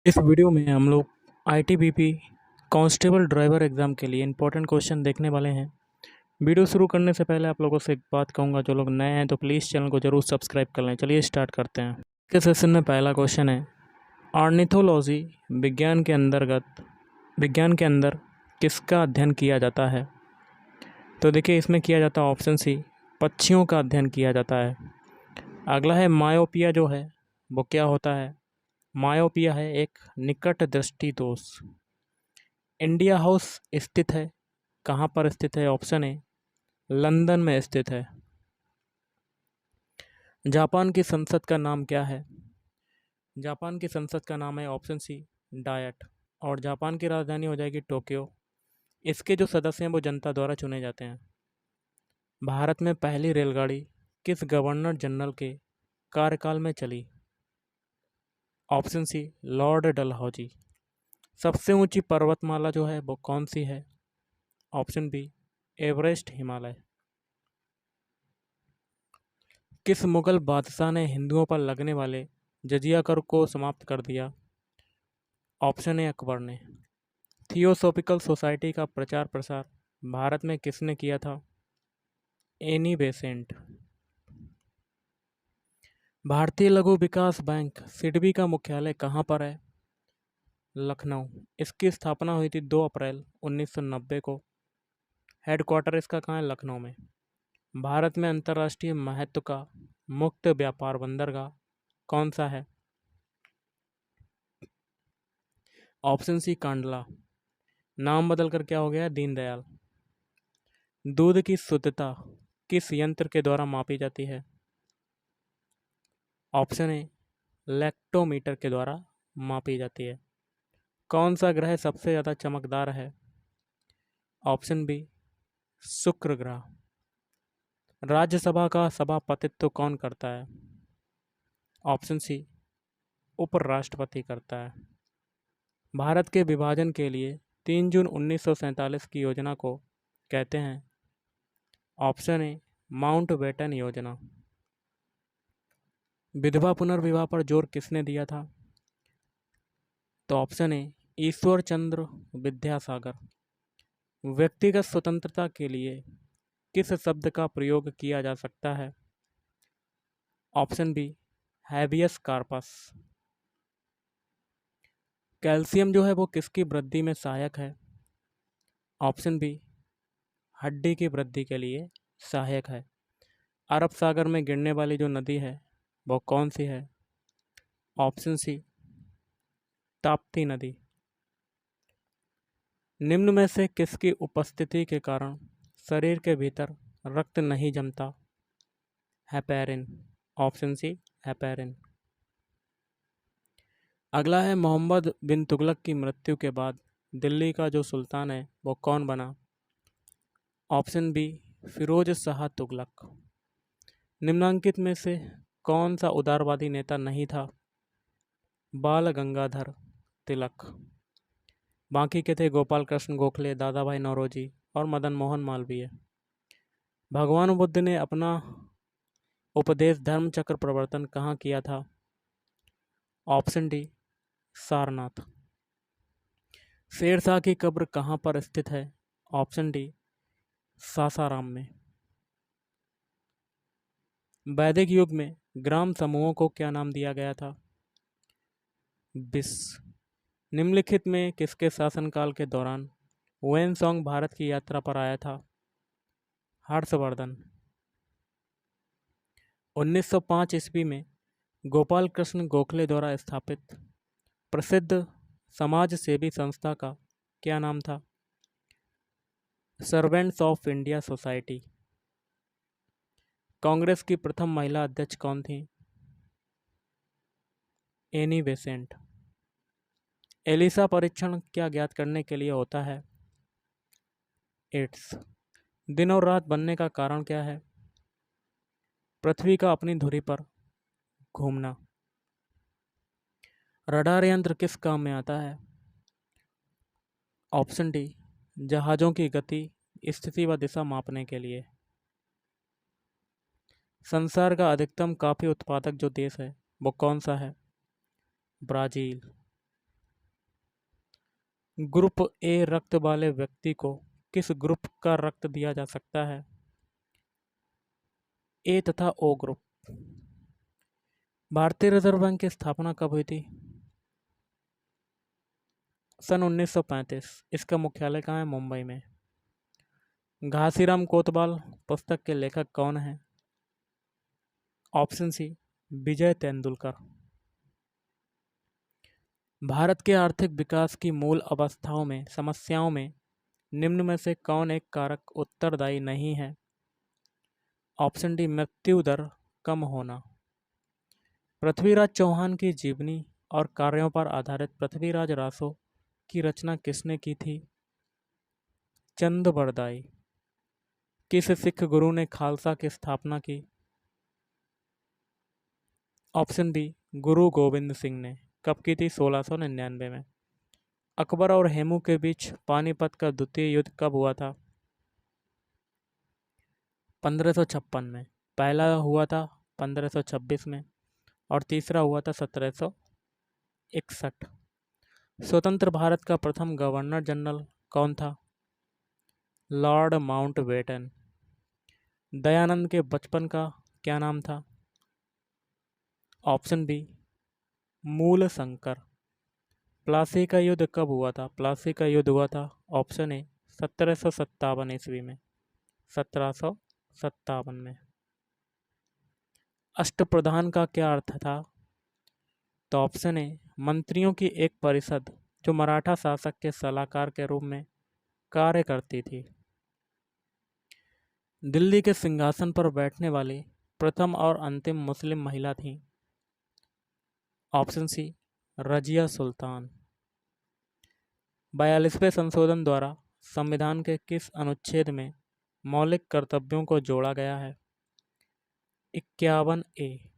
इस वीडियो में हम लोग आईटीबीपी कांस्टेबल ड्राइवर एग्ज़ाम के लिए इंपॉर्टेंट क्वेश्चन देखने वाले हैं। वीडियो शुरू करने से पहले आप लोगों से एक बात कहूँगा, जो लोग नए हैं तो प्लीज़ चैनल को ज़रूर सब्सक्राइब कर लें। चलिए स्टार्ट करते हैं। के सेशन में पहला क्वेश्चन है, ऑर्निथोलॉजी विज्ञान के अंदर किसका अध्ययन किया जाता है? तो देखिए, इसमें किया जाता है ऑप्शन सी, पक्षियों का अध्ययन किया जाता है। अगला है मायोपिया, जो है वो क्या होता है? मायोपिया है एक निकट दृष्टि दोष। इंडिया हाउस स्थित है, कहाँ पर स्थित है? ऑप्शन ए लंदन में स्थित है। जापान की संसद का नाम क्या है? जापान की संसद का नाम है ऑप्शन सी डायट, और जापान की राजधानी हो जाएगी टोक्यो। इसके जो सदस्य हैं वो जनता द्वारा चुने जाते हैं। भारत में पहली रेलगाड़ी किस गवर्नर जनरल के कार्यकाल में चली? Option C lord Dalhousie. सबसे ऊंची पर्वतमाला जो है वो कौन सी है? Option B Everest Himalaya. किस मुगल बादशाह ने हिंदुओं पर लगने वाले जजिया कर को समाप्त कर दिया? ऑप्शन ए अकबर ने। थियोसॉफिकल सोसाइटी का प्रचार प्रसार भारत में किसने किया था? Annie Besant. भारतीय लघु विकास बैंक सिडबी का मुख्यालय कहाँ पर है? लखनऊ। इसकी स्थापना हुई थी 2 अप्रैल 1990 को। हेडक्वार्टर इसका कहाँ है? लखनऊ में। भारत में अंतर्राष्ट्रीय महत्व का मुक्त व्यापार बंदरगाह कौन सा है? Option C Kandla. नाम बदलकर क्या हो गया है? दीनदयाल। दूध की शुद्धता किस यंत्र के द्वारा मापी जाती है? ऑप्शन ए लैक्टोमीटर के द्वारा मापी जाती है। कौन सा ग्रह सबसे ज़्यादा चमकदार है? ऑप्शन बी शुक्र ग्रह। राज्यसभा का सभापतित्व कौन करता है? ऑप्शन सी उपराष्ट्रपति करता है। भारत के विभाजन के लिए 3 जून 1947 की योजना को कहते हैं? ऑप्शन ए माउंटबेटन योजना। विधवा पुनर्विवाह पर जोर किसने दिया था? तो ऑप्शन ए ईश्वर चंद्र विद्यासागर। व्यक्तिगत स्वतंत्रता के लिए किस शब्द का प्रयोग किया जा सकता है? Option B habeas corpus. Calcium जो है वो किसकी वृद्धि में सहायक है? ऑप्शन बी हड्डी की वृद्धि के लिए सहायक है। अरब सागर में गिरने वाली जो नदी है वो कौन सी है? ऑप्शन सी ताप्ती नदी। निम्न में से किसकी उपस्थिति के कारण शरीर के भीतर रक्त नहीं जमता? हेपेरिन। Option C heparin. अगला है, मोहम्मद बिन तुगलक की मृत्यु के बाद दिल्ली का जो सुल्तान है वो कौन बना? Option B Firoz Shah Tughlaq. निम्नांकित में से कौन सा उदारवादी नेता नहीं था? बाल गंगाधर तिलक। बाकी के थे गोपाल कृष्ण गोखले, दादा भाई नौरोजी और मदन मोहन मालवीय। भगवान बुद्ध ने अपना उपदेश धर्म चक्र प्रवर्तन कहाँ किया था? Option D Sarnath. शेरशाह की कब्र कहाँ पर स्थित है? ऑप्शन डी सासाराम में। वैदिक युग में ग्राम समूहों को क्या नाम दिया गया था? बिस। निम्नलिखित में किसके शासनकाल के दौरान वेनसोंग भारत की यात्रा पर आया था? हर्षवर्धन। 1905 ईस्वी में गोपाल कृष्ण गोखले द्वारा स्थापित प्रसिद्ध समाज सेवी संस्था का क्या नाम था? Servants of India society. Congress की प्रथम महिला अध्यक्ष कौन थी? Annie Besant. एलिसा परीक्षण क्या ज्ञात करने के लिए होता है? एड्स। दिन और रात बनने का कारण क्या है? पृथ्वी का अपनी धुरी पर घूमना। रडार यंत्र किस काम में आता है? ऑप्शन डी जहाज़ों की गति, स्थिति व दिशा मापने के लिए। संसार का अधिकतम कॉफी उत्पादक जो देश है वो कौन सा है? ब्राज़ील। ग्रुप ए रक्त वाले व्यक्ति को किस ग्रुप का रक्त दिया जा सकता है? ए तथा ओ ग्रुप। भारतीय रिजर्व बैंक की स्थापना कब हुई थी? सन 1935। इसका मुख्यालय कहाँ है? मुंबई में। घासीराम कोतवाल पुस्तक के लेखक कौन हैं? ऑप्शन सी, विजय तेंदुलकर। भारत के आर्थिक विकास की मूल समस्याओं में निम्न में से कौन एक कारक उत्तरदायी नहीं है? ऑप्शन डी, मृत्यु दर कम होना। पृथ्वीराज चौहान की जीवनी और कार्यों पर आधारित पृथ्वीराज रासो की रचना किसने की थी? चंद बरदाई। किस सिख गुरु ने खालसा की स्थापना की? ऑप्शन बी, गुरु गोविंद सिंह ने। कब की थी? 1699 में। अकबर और हेमू के बीच पानीपत का द्वितीय युद्ध कब हुआ था? 1556 में। पहला हुआ था 1526 में और तीसरा हुआ था 1761। स्वतंत्र भारत का प्रथम गवर्नर जनरल कौन था? Lord Mountbatten. दयानंद के बचपन का क्या नाम था? ऑप्शन बी, मूल शंकर। प्लासी का युद्ध कब हुआ था? प्लासी का युद्ध हुआ था ऑप्शन ए, 1757 ईस्वी में। 1757 में। अष्टप्रधान का क्या अर्थ था? तो ऑप्शन ए, मंत्रियों की एक परिषद जो मराठा शासक के सलाहकार के रूप में कार्य करती थी। दिल्ली के सिंहासन पर बैठने वाली प्रथम और अंतिम मुस्लिम महिला थी। Option C, Razia Sultan. 42वें संशोधन द्वारा संविधान के किस अनुच्छेद में मौलिक कर्तव्यों को जोड़ा गया है? 51 ए।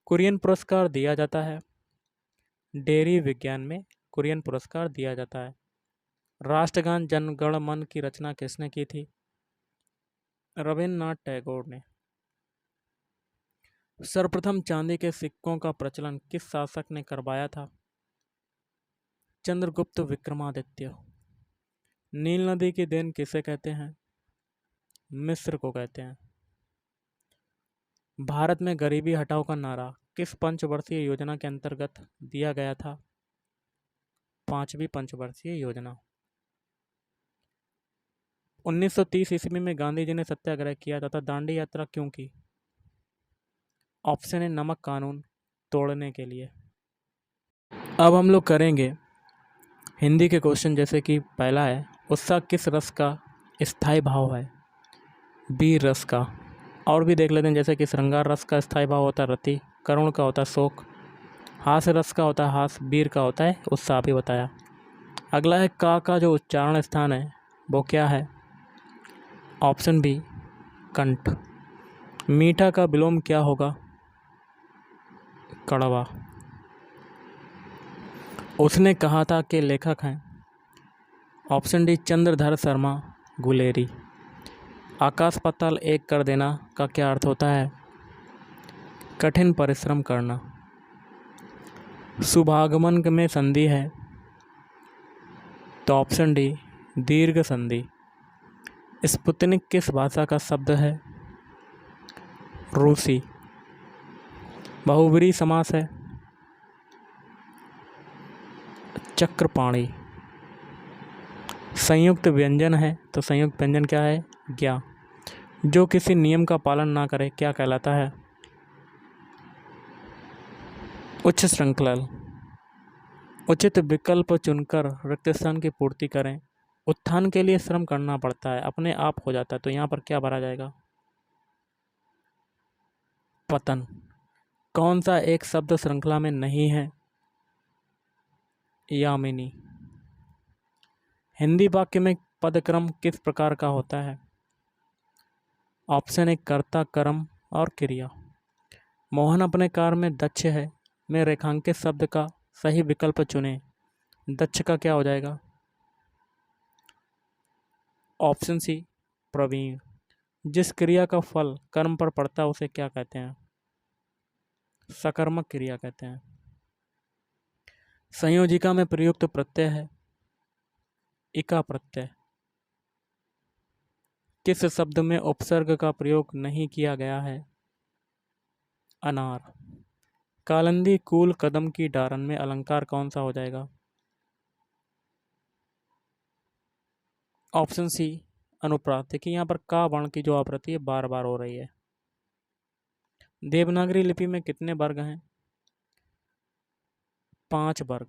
कुरियन पुरस्कार दिया जाता है? डेयरी विज्ञान में कुरियन पुरस्कार दिया जाता है। राष्ट्रगान जन गण मन की रचना किसने की थी? रविन्द्रनाथ टैगोर ने। सर्वप्रथम चांदी के सिक्कों का प्रचलन किस शासक ने करवाया था? चंद्रगुप्त विक्रमादित्य। नील नदी की देन किसे कहते हैं? मिस्र को कहते हैं। भारत में गरीबी हटाओ का नारा किस पंचवर्षीय योजना के अंतर्गत दिया गया था? 5वीं पंचवर्षीय योजना। 1930 ईस्वी में गांधी जी ने सत्याग्रह किया तथा दांडी यात्रा क्यों की? ऑप्शन ए, नमक कानून तोड़ने के लिए। अब हम लोग करेंगे हिंदी के क्वेश्चन, जैसे कि पहला है, उत्साह किस रस का स्थायी भाव है? बी, रस का। और भी देख लेते हैं, जैसे कि श्रृंगार रस का स्थायी भाव होता है रति, करुण का होता है शोक, हास्य रस का होता है हास, वीर का होता है उत्साह, भी बताया। अगला है का जो उच्चारण स्थान है वो क्या है? ऑप्शन बी, कंठ। मीठा का विलोम क्या होगा? कड़वा। उसने कहा था कि लेखक हैं? Option D, Chandradhar Sharma Guleri. आकाश पाताल एक कर देना का क्या अर्थ होता है? कठिन परिश्रम करना। शुभागमन में संधि है? तो ऑप्शन डी, दीर्घ संधि। स्पुतनिक किस भाषा का शब्द है? रूसी। बहुब्रीहि समास है? चक्रपाणी। संयुक्त व्यंजन है? तो संयुक्त व्यंजन क्या है? ज्ञा। जो किसी नियम का पालन ना करे क्या कहलाता है? उच्च श्रृंखल। उचित विकल्प चुनकर रिक्त स्थान की पूर्ति करें। उत्थान के लिए श्रम करना पड़ता है, अपने आप हो जाता है, तो यहाँ पर क्या भरा जाएगा? पतन। कौन सा एक शब्द श्रृंखला में नहीं है? यामिनी। हिंदी वाक्य में पदक्रम किस प्रकार का होता है? ऑप्शन ए, कर्ता, कर्म और क्रिया। मोहन अपने कार्य में दक्ष है में रेखांकित शब्द का सही विकल्प चुनें। दक्ष का क्या हो जाएगा? ऑप्शन सी, प्रवीण। जिस क्रिया का फल कर्म पर पड़ता है उसे क्या कहते हैं? सकर्मक क्रिया कहते हैं। संयोजिका में प्रयुक्त प्रत्यय है इका प्रत्यय। किस शब्द में उपसर्ग का प्रयोग नहीं किया गया है? अनार। कालंदी कूल कदम की डारन में अलंकार कौन सा हो जाएगा? ऑप्शन सी अनुप्रास। देखिए यहाँ पर का वर्ण की जो आवृत्ति है बार बार हो रही है। देवनागरी लिपि में कितने वर्ग हैं? 5 वर्ग।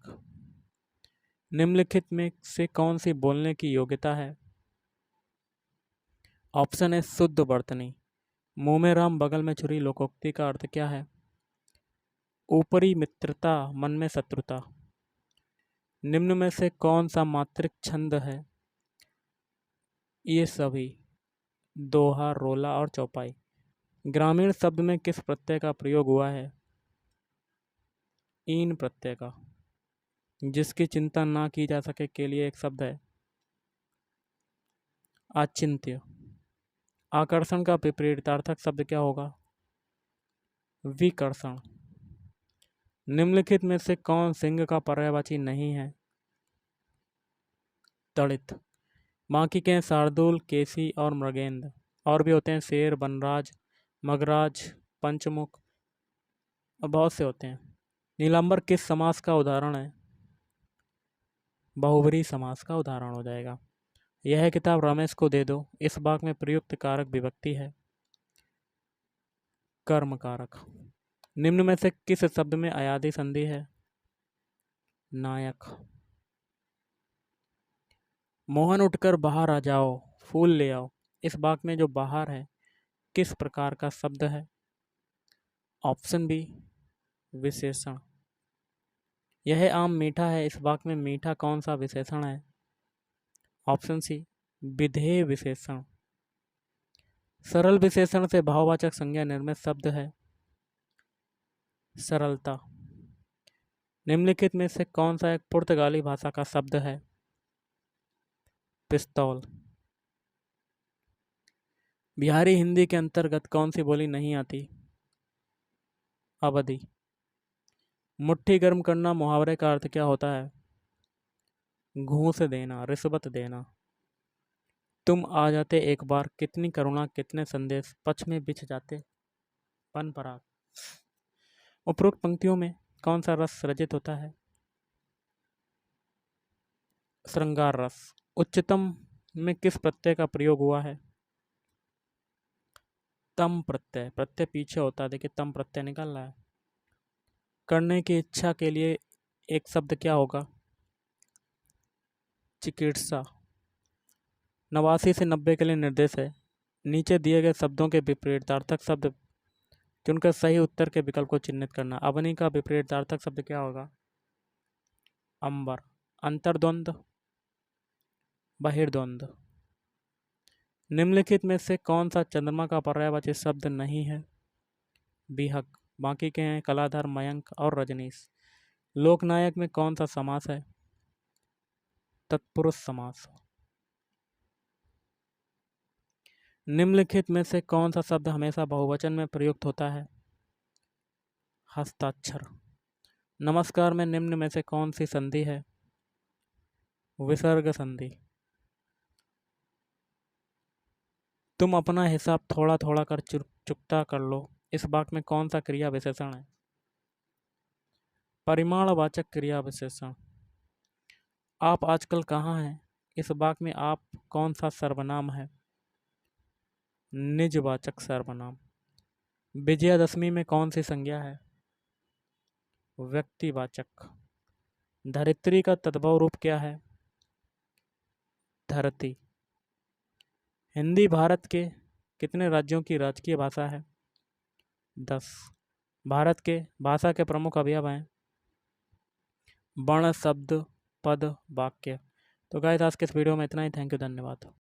निम्नलिखित में से कौन सी बोलने की योग्यता है? ऑप्शन है शुद्ध वर्तनी। मुंह में राम बगल में छुरी लोकोक्ति का अर्थ क्या है? ऊपरी मित्रता मन में शत्रुता। निम्न में से कौन सा मात्रिक छंद है? ये सभी दोहा, रोला और चौपाई। ग्रामीण शब्द में किस प्रत्यय का प्रयोग हुआ है? ईन प्रत्यय का। जिसकी चिंता ना की जा सके के लिए एक शब्द है आचिंत्य। आकर्षण का विपरीतार्थक शब्द क्या होगा? विकर्षण। निम्नलिखित में से कौन सिंह का पर्यायवाची नहीं है? तड़ित। बाकी के हैं शार्दूल, केसी और मृगेंद्र। और भी होते हैं शेर, वनराज, मगराज, पंचमुख और बहुत से होते हैं। नीलांबर किस समास का उदाहरण है? बहुब्रीहि समास का उदाहरण हो जाएगा। यह किताब रमेश को दे दो। इस भाग में प्रयुक्त कारक विभक्ति है कर्म कारक। निम्न में से किस शब्द में अयादि संधि है? नायक। मोहन उठकर बाहर आ जाओ, फूल ले आओ। इस वाक्य में जो बाहर है किस प्रकार का शब्द है? ऑप्शन बी विशेषण। यह आम मीठा है। इस वाक्य में मीठा कौन सा विशेषण है? ऑप्शन सी विधेय विशेषण। सरल विशेषण से भाववाचक संज्ञा निर्मित शब्द है सरलता। निम्नलिखित में से कौन सा एक पुर्तगाली भाषा का शब्द है? पिस्तौल। बिहारी हिंदी के अंतर्गत कौन सी बोली नहीं आती? अवधि। मुट्ठी गर्म करना मुहावरे का अर्थ क्या होता है? घूंस देना, रिश्वत देना। तुम आ जाते एक बार, कितनी करुणा कितने संदेश, पक्ष में बिछ जाते पन पराग। उपरोक्त पंक्तियों में कौन सा रस रचित होता है? श्रृंगार रस। उच्चतम में किस प्रत्यय का प्रयोग हुआ है? तम प्रत्यय। प्रत्यय पीछे होता है, देखिए तम प्रत्यय निकल रहा है। करने की इच्छा के लिए एक शब्द क्या होगा? चिकित्सा। 89 से 90 के लिए निर्देश है। नीचे दिए गए शब्दों के विपरीतार्थक शब्द चुनकर सही उत्तर के विकल्प को चिन्हित करना। अवनी का विपरीतार्थक शब्द क्या होगा? अंबर। अंतर्द्वंद, बहिर्द्वंद। निम्नलिखित में से कौन सा चंद्रमा का पर्यायवाची शब्द नहीं है? बिहक। बाकी के हैं कलाधर, मयंक और रजनीश। लोकनायक में कौन सा समास है? तत्पुरुष समास। निम्नलिखित में से कौन सा शब्द हमेशा बहुवचन में प्रयुक्त होता है? हस्ताक्षर। नमस्कार में निम्न में से कौन सी संधि है? विसर्ग संधि। तुम अपना हिसाब थोड़ा थोड़ा कर चुकता कर लो। इस वाक्य में कौन सा क्रिया विशेषण है? परिमाणवाचक क्रिया विशेषण। आप आजकल कहाँ हैं? इस वाक्य में आप कौन सा सर्वनाम है? निजवाचक सर्वनाम। विजयादशमी में कौन सी संज्ञा है? व्यक्तिवाचक। धरित्री का तद्भव रूप क्या है? धरती। हिंदी भारत के कितने राज्यों की राजकीय भाषा है? 10। भारत के भाषा के प्रमुख अवयव हैं वर्ण, शब्द, पद, वाक्य। तो गाइस आज के इस वीडियो में इतना ही। थैंक यू, धन्यवाद।